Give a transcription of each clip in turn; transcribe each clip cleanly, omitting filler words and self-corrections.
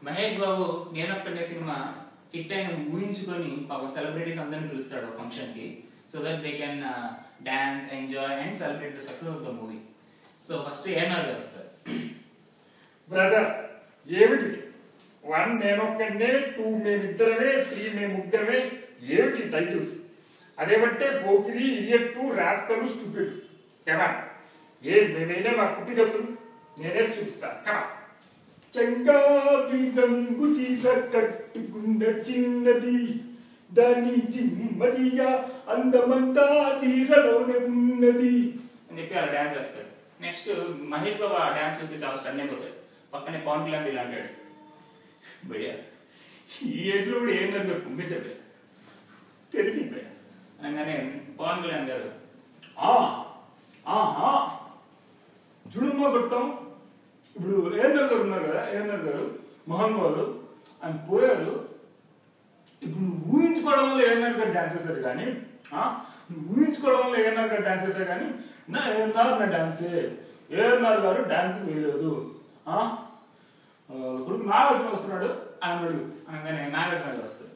Mahesh Babu నేనొక్కడే cinema hit అయిన ఊహించుకొని పాప సెలబ్రిటీస్ అందరిని పిలుస్తాడు ఫంక్షన్ కి, so that they can dance, enjoy and celebrate the success of the movie. So first ANR గారు వస్తారు. బ్రదర్ ఏమిటి 1 నేనొక్కడే, 2 మేమిద్దరమే, 3 మేము ముగ్గురమే, ఏమిటి టైటిల్స్? అదేమంటే పోకిరి, ఇడియట్ 2, రాస్కల్, స్టూపిడ్. కదా మేమైనా మా కుట్టిగతులు నేనేసి చూపిస్తా కదా. చంగాబి రంగు చీర కట్టుకున్న చిన్నది, దాని జిమ్మదియా అందమంతా చీరలోనే ఉన్నది అని చెప్పి అలా డాన్స్ చేస్తాడు. నెక్స్ట్ మహేష్ బాబు ఆ డాన్స్ చూసి చాలా స్టన్ అయిపోతాడు. పక్కనే పవన్ కళ్యాణ్ ఇలా అంటాడు, భయ్యా ఈ ఏజ్ లో కూడా ఏం గారు కుమ్మేశాడు తెలియదు అనగానే పవన్ కళ్యాణ్ గారు జుడుమ్మ కొట్టం. ఇప్పుడు ఏఎన్ఆర్ గారు ఉన్నారు కదా, ఏఎన్ఆర్ గారు మహానుభావులు, ఆయన పోయారు. ఇప్పుడు నువ్వు ఊహించుకోవడం వల్ల ఏఎన్ఆర్ గారు డాన్స్ చేశారు కానీ, నువ్వు ఊహించుకోవడం వల్ల ఏఎన్ఆర్ గారు డాన్స్ చేశారు కానీ నా ఏఎన్ఆర్ నా డాన్సే, ఏఎన్ఆర్ గారు డాన్స్ వేయలేదు. కొడుకు నాగార్జున వస్తున్నాడు ఆయన అడుగు అనగానే నాగార్జున గారు వస్తారు.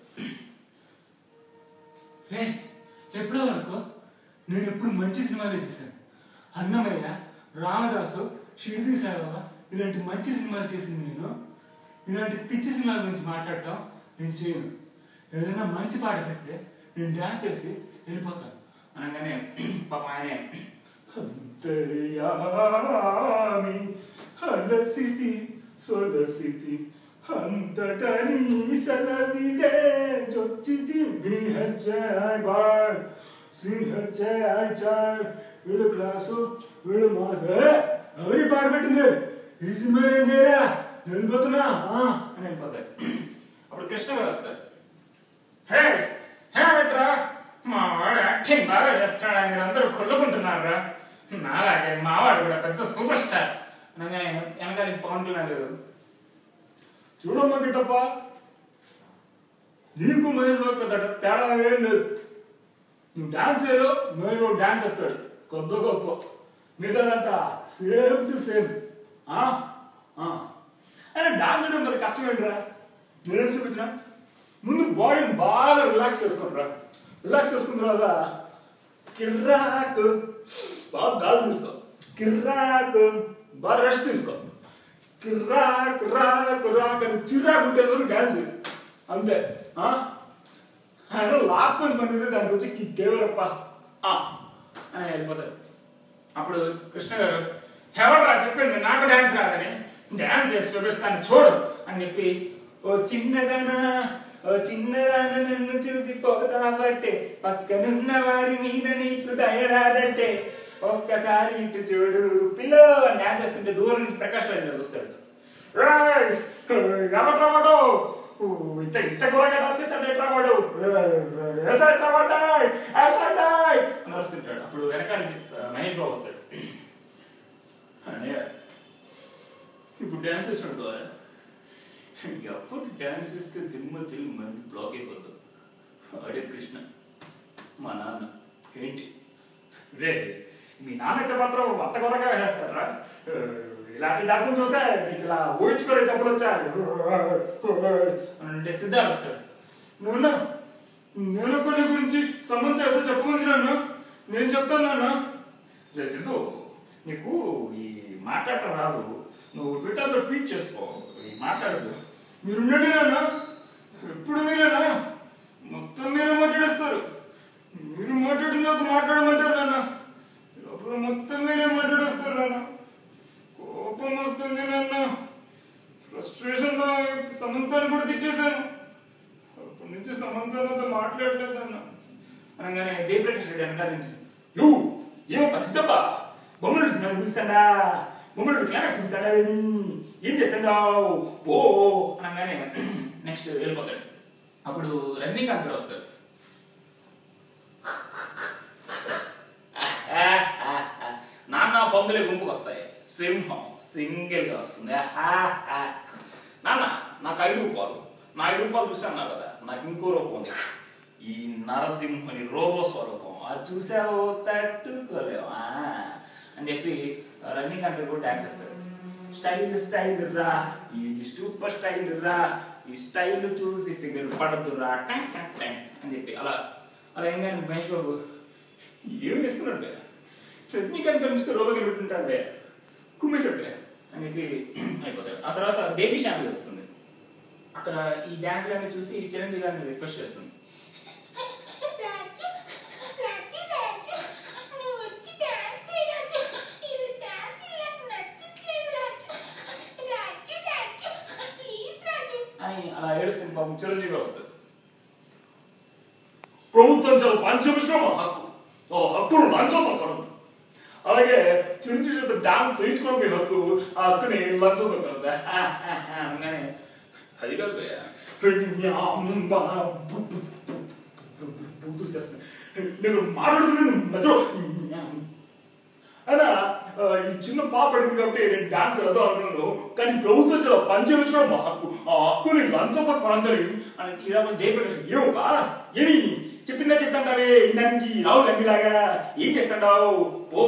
ఎప్పుడో వరకు నేను ఎప్పుడు మంచి సినిమాలే చేశాను. అన్నమయ్య, రామదాసు, షిరిడి సాయిబాబా ఇలాంటి మంచి సినిమాలు చేసింది నేను. ఇలాంటి పిచ్చి సినిమాల గురించి మాట్లాడటం నేను చేయను. ఏదైనా మంచి పాట పెడితే నేను డాన్స్ చేసి వెళ్ళిపోతాను అనగానే పాప ఆయనే అంతర్యామి హలసితి సొలసితి అంతటని సలవిదే జొచ్చితి బిహజాయ్ బాయ్ సింహజాయ్ జాయ్. వీడు క్లాసు వీడు మాస్ ఎవరి పాట పెట్టింది ఈ సినిమా ఏం చేయరా వెళ్ళిపోతున్నా అని వెళ్ళిపోతారు. అప్పుడు కృష్ణ గారు వస్తారు. హే హే బెట్రా మా వాడు యాక్టింగ్ బాగా చేస్తున్నాడు, మీరు అందరూ కొల్లుకుంటున్నారా, నాలాగే మావాడు కూడా పెద్ద సూపర్ స్టార్ అనగానే వెనకాల నుంచి పవన్ కళ్యాణ్ గారు, చూడమ్మా గిట్టప్ప నీకు మహేష్ బాబు తేడా ఏం లేదు. నువ్వు డాన్స్ చేయరు, మహేష్ బాబు డాన్స్ చేస్తాడు కొద్ద గొప్ప, మిగతాదంతా సేమ్ టు సేమ్. అయినా డాన్స్ చేయడం మరి కష్టం ఏంట్రా, నేనే చూపించిన. ముందు బాడీని బాగా రిలాక్స్ చేసుకుంటారా, రిలాక్స్ చేసుకున్న తర్వాత కిర్రాకు బాగా గాలి తీసుకో, కిర్రాకు బాగా రెస్ట్ తీసుకో, కిర్రాకు రాకు రాకు అని చిర్రాకు ఉంటే వరకు డాన్స్ అంతే. ఆయన లాస్ట్ మంత్ పని దాని గురించి కిక్కేవరప్ప అని వెళ్ళిపోతారు. అప్పుడు కృష్ణ గారు, ఎవరా చెప్పింది నాకు డాన్స్ రాదని, డాన్స్ చేసి చూపిస్తాను చూడు అని చెప్పి, ఓ చిన్నదానా ఓ చిన్నదాన నన్ను చూసి పోతాబట్టే, పక్కనున్న వారి మీద నీకు దయరాదంటే, ఒక్కసారి ఇటు చూడు పిల్లో అని డాన్స్ చేస్తుంటే దూరం నుంచి ప్రకాష్ రాజ్ గారు చూస్తాడు. ఎవడ్రావాడు ఇంత ఇంత ఘోరంగా డాన్స్ చేస్తాడు, ఎట్రావాడు అని వస్తుంటాడు. అప్పుడు వెనకాల నుంచి మహేష్ బాబు వస్తాడు. ఇప్పుడు డాన్స్ చేసినట్టు ఎప్పుడు డాన్స్ చేస్తే జిమ్మ తిరిగి మంది బ్లాక్ అయిపోతాం. అడే కృష్ణ మా నాన్న ఏంటి రే, మీ నాన్నకి మాత్రం అంత ఘోరంగా వేసేస్తారా, ఇలాంటి డాన్స్ చూసా నీకు ఇలా ఊహించుకోవడం చెప్పులు వచ్చా అంటే సిద్ధార్థ వస్తాడు. నువ్వున్నా నేను కొన్ని గురించి సమంత ఏదో చెప్పమంది నన్ను, నేను చెప్తాను నాన్న. రే సిద్ధు, నీకు ఈ మాట్లాడటం రాదు, నువ్వు ట్విట్టర్లో ట్వీట్ చేసుకో, మాట్లాడద్దు. మీరుండండి నాన్న, ఎప్పుడు మీరేనా మొత్తం మీరే మాట్లాడేస్తారు, మీరు మాట్లాడిన తర్వాత మాట్లాడమంటారు నాన్న, లోపల మొత్తం మీరే మాట్లాడేస్తారు నాన్న. కోపం వస్తుంది నాన్న, ఫ్రస్ట్రేషన్ లో సమంతాన్ని కూడా తిట్టేశాను, అప్పటి నుంచి సమంతాలతో మాట్లాడలేదు అన్న అనగానే జయప్రకాష్ రెడ్డి వెనకాల నుంచి, ఏమప్ప సిద్ధప్ప బొమ్మలు సినిమా చూపిస్తాడా, బొమ్మలు క్లైమాక్స్ చూపిస్తాడా, ఏం చేస్తాడావు ఓ అనగానే నెక్స్ట్ వెళ్ళిపోతాడు. అప్పుడు రజనీకాంత్ గారు వస్తారు. నాన్న పందులే గుంపుకు వస్తాయి, సింహం సింగిల్ గా వస్తుంది. నాన్న నాకు 5 రూపాయలు, నా 5 రూపాయలు చూసాను కదా, నాకు ఇంకో రూపం ఉంది, ఈ నరసింహుని రోబో స్వరూపం, అది చూసావు తట్టుకోలేవా అని చెప్పి రజనీకాంత్ కూడా డాన్స్ చేస్తాడు. స్టైల్ రా, ఇది సూపర్ స్టైల్ రా, ఈ స్టైల్ చూసి ఫిగర్ పడదురా టంగ్ టంగ్ టంగ్ అని చెప్పి అలా అలా ఏం కానీ మహేష్ బాబు ఏం ఇస్తున్నాడు రజనీకాంత్ కనిపిస్తే రోగ పెట్టుంటాడు కుమ్మేశాడు అని చెప్పి అయిపోతాడు. ఆ తర్వాత బేబీ షాంపీ వస్తుంది. అక్కడ ఈ డ్యాన్స్ గారిని చూసి చిరంజీవి గారిని రిక్వెస్ట్ చేస్తుంది. అని అలా ఏడుస్తుంది. పాపం చిరంజీవి వస్తుంది. ప్రభుత్వం చాలా పంచమించడం మా హక్కు, ఆ హక్కును లంచంతో కలదు. అలాగే చిరంజీవి చేత డాన్స్ చేయించుకోవడం మీ హక్కు, ఆ హక్కుని లంచంతో కలదు అనగానే అది కాదు బూతులు చేస్తాను నేను మాట్లాడుతున్నాను అయినా ఈ చిన్న పాప అడిగింది కాబట్టి నేను డాన్స్ వెళ్తాను అనుకున్నాను. కానీ ప్రభుత్వం చాలా పంచమించడం మా హక్కు, ఆ హక్కుని లంచంతో కొనందని అని ఇలా జయప్రకాష్ ఏమోకా ఏమి చెప్పిందా చెప్తాంటావే ఇందా నుంచి రావు గంగిలాగా ఏం చేస్తాంటావు ఓ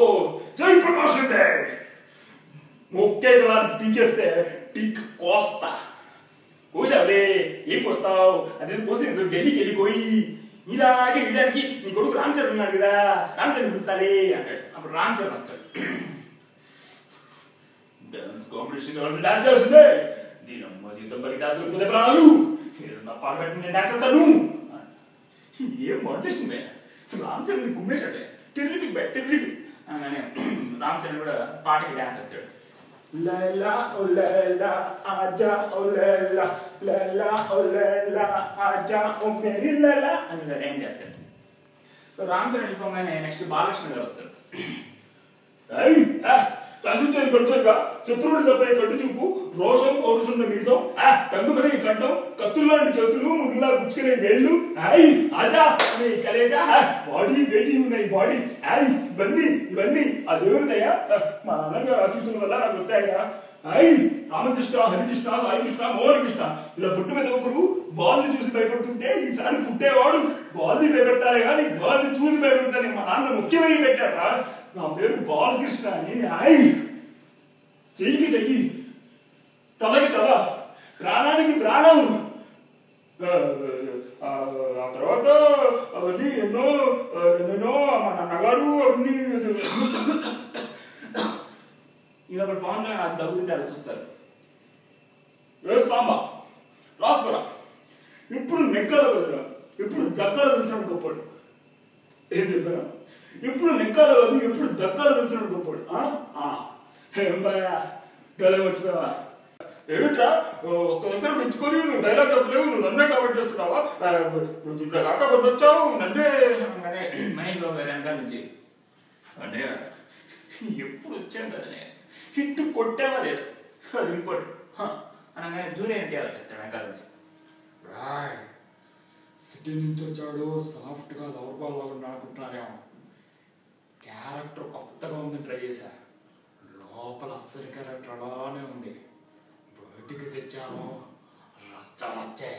జయప్రకాష్ అంటే మొక్కే కదా పీకేస్తే టీక్ కోస్తా కోసావులే ఏం కోస్తావు అదే కోసి ఢిల్లీకి వెళ్ళిపోయి ఇలాగే వినడానికి నీ కొడుకు రామ్ చరణ్ ఉన్నాడు కదా రామ్ చరణ్ పిలుస్తాలే అంటాడు. అప్పుడు రామ్ చరణ్ వస్తాడు. డాన్స్ కాంపిటీషన్ డాన్స్ చేస్తుంది దీనమ్మ జీవితం పరి డాన్స్ లేకపోతే రాదు నా పాట పెట్టి నేను డాన్స్ చేస్తాను. ఏం మోటివేషన్ రామ్ చరణ్ కుమ్మేశాడే టెర్రిఫిక్ టెర్రిఫిక్ అనగానే రామ్ చరణ్ కూడా పాటకి డాన్స్ చేస్తాడు. లైలా ఓ లైలా ఆజా ఓ లైలా లైలా ఓ లైలా ఆజా ఓ మేరీ లైలా అని ఏం చేస్తాడు. సో రామ్ చరణ్ వెళ్ళిపోగానే నెక్స్ట్ బాలకృష్ణ గారు వస్తాడు. శాశ్వతం కడుతుగా శత్రువులు చెప్పే కట్టు చూపు రోషం పౌరుషున్న మీసం టంగుమనే కంఠం కత్తుల్లాంటి చేతులు ముగ్గులా గుచ్చుకునే వేళ్ళు ఆజా అనే కలేజా బాడీ వేటి ఉన్నాయి బాడీ ఇవన్నీ ఆ దేవుడిదయ్యా మా నాన్నగారు ఆశీస్సుల వల్ల నాకు వచ్చాయా రామకృష్ణ హరికృష్ణ సాయికృష్ణ మోహనకృష్ణ ఇలా పుట్టు మీద ఒకరు బాల్ని చూసి భయపడుతుంటే ఈసారి పుట్టేవాడు బాల్ని భయపెట్టాలి కానీ బాల్ని చూసి భయపెట్టాలి మా నాన్న ముఖ్యమైన పెట్టారా నా పేరు బాలకృష్ణ అని చెయ్యికి చెయ్యి తలకి తల ప్రాణానికి ప్రాణం. ఆ తర్వాత అవన్నీ ఎన్నో మా నాన్నగారు అవన్నీ ఇలా పవన్ కళ్యాణ్ అది దగ్గుతుంటే అలా చూస్తారు. సాంబా రాసుకోరా ఇప్పుడు నెక్కలో కదరా ఇప్పుడు దగ్గర తెలిసినట్టు గొప్పడు ఏం చెప్పారా ఇప్పుడు నెక్కలో కాదు ఎప్పుడు దగ్గర తెలిసినట్టు గొప్పడు ఏం బాయా గల వచ్చినావా ఏమిట్రా ఒక్క దగ్గర పెంచుకొని నువ్వు డైలాగ్ చెప్పలేవు నువ్వు నన్నే కాబట్టి చేస్తున్నావా ఇట్లా కాకపోతే వచ్చావు నన్నే అనగానే మహేష్ బాబు గారి వెనకాల నుంచి అంటే ఎప్పుడు వచ్చాను కదనే హిట్ కొట్టావా లేదు అది ఇంపార్టెంట్ అనగానే జూనియర్ ఎన్టీఆర్ వచ్చేస్తాడు వెనకాల నుంచి. సిటీ నుంచి వచ్చాడు సాఫ్ట్గా లవర్ బాల్ లాగా అనుకుంటున్నారేమో క్యారెక్టర్ కొత్తగా ఉందని ట్రై చేశా లోపల అస్సలు క్యారెక్టర్ అలానే ఉంది బయటికి తెచ్చాను రచ్చే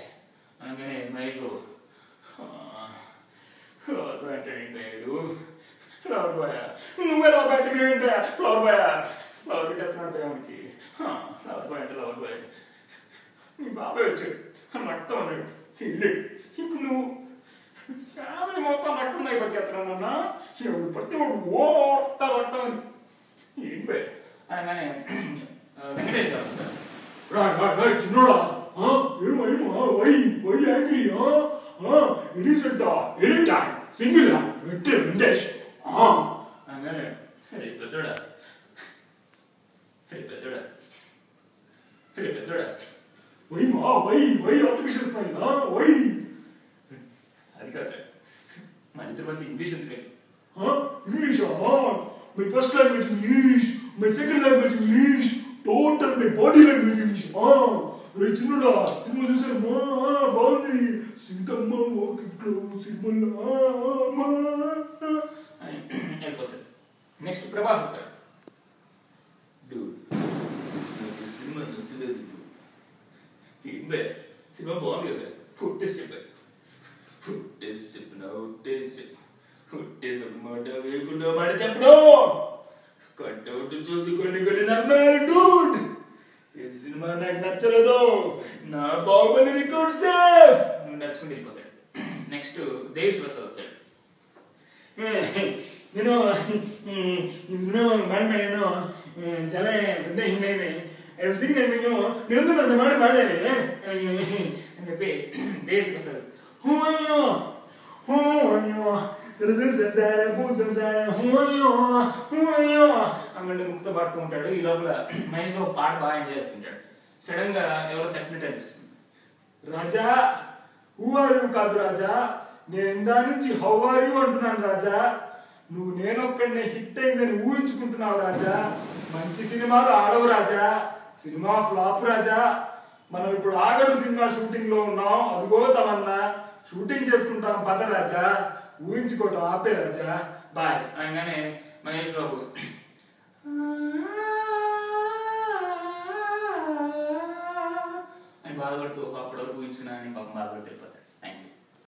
అనగానే మహేష్ బాబు ఫ్లవర్ బాయ్ అంటే ఏంటో ఫ్లవర్ బాయ్ నువ్వే లవ్ అంటే ఏంటా ఫ్లవర్ బాయ్ ఫ్లవర్ పెట్టేస్తున్నాడు ఏమనికి ఫ్లవర్ బాయ్ అంటే లవర్ బాయ్ నీ బాబాయ్ వచ్చాడు రక్తం అన్నాడు ఇప్పుడు నువ్వు ఫ్యామిలీ మొత్తం రక్తం అయిపోతున్నానన్నా ఎవరు పడితే ఓట రక్తం అని ఏంటి అనగానే వెంకటేష్ గారు వస్తారు. చిన్నోడా సింగిల్ వెంకటేష్ అనగానే పెద్దోడా పెద్దోడా పెద్దోడా ఆర్టిఫిషియల్ అది కాదు మన ఇద్దరు మంది ఇంగ్లీష్ ఎందుకని English my first language English my second language English total my body language English చిన్నడా సినిమా చూసారు బాగుంది సీతమ్మ వాకిట్లో సినిమా అయిపోతుంది. నెక్స్ట్ ప్రభాస్ వస్తాడు. సినిమా నచ్చలేదు ఏంటే సినిమా బాగుంది కదా ఫుట్టేసి చెప్పారు ఫుట్టేసి చెప్పిన ఫుట్టేసి ఒక మాట వేయకుండా మాట చెప్పడం కట్అవుట్ చూసి కొన్ని నమ్మారు డూడ్ ఈ సినిమా నాకు నచ్చలేదు, నా బాహుబలి రికార్డ్ సేఫ్ నడుచుకుంటూ వెళ్ళిపోతాడు. నెక్స్ట్ దేశ్ ప్రసాద్ వస్తాడు. నేను ఈ సినిమా మాట్లాడాను, చాలా పెద్ద హిట్ అయింది, నిరంతరం అంత మాట మాడలేదు అని చెప్పి దేశ్ ప్రసాద్ అమ్మంటే ముక్తో పాడుతూ ఉంటాడు. ఈ లోపల మహేష్ బాబు పాట బాగా ఎంజాయ్ చేస్తుంటాడు. సడన్ గా ఎవరో తట్టినట్టు అనిపిస్తుంది. రాజా హూ ఆర్ యూ కాదు రాజా, నేను ఇందా నుంచి హౌ ఆర్ యూ అంటున్నాను రాజా. నువ్వు నేనొక్కడినే హిట్ అయిందని ఊహించుకుంటున్నావు రాజా. మంచి సినిమాలు ఆడవు రాజా, సినిమా ఫ్లాప్ రాజా. మనం ఇప్పుడు ఆగడు సినిమా షూటింగ్ లో ఉన్నాం, అదిగో తమన్నా షూటింగ్ చేసుకుంటాం పద రాజా, ఊహించుకోవటం ఆపే రాజా, బాయ్ అనగానే మహేష్ బాబు అని బాధపడుతూ అప్పటి వరకు ఊహించుకున్నానని పాపం బాధపడుతూ వెళ్ళిపోతాడు.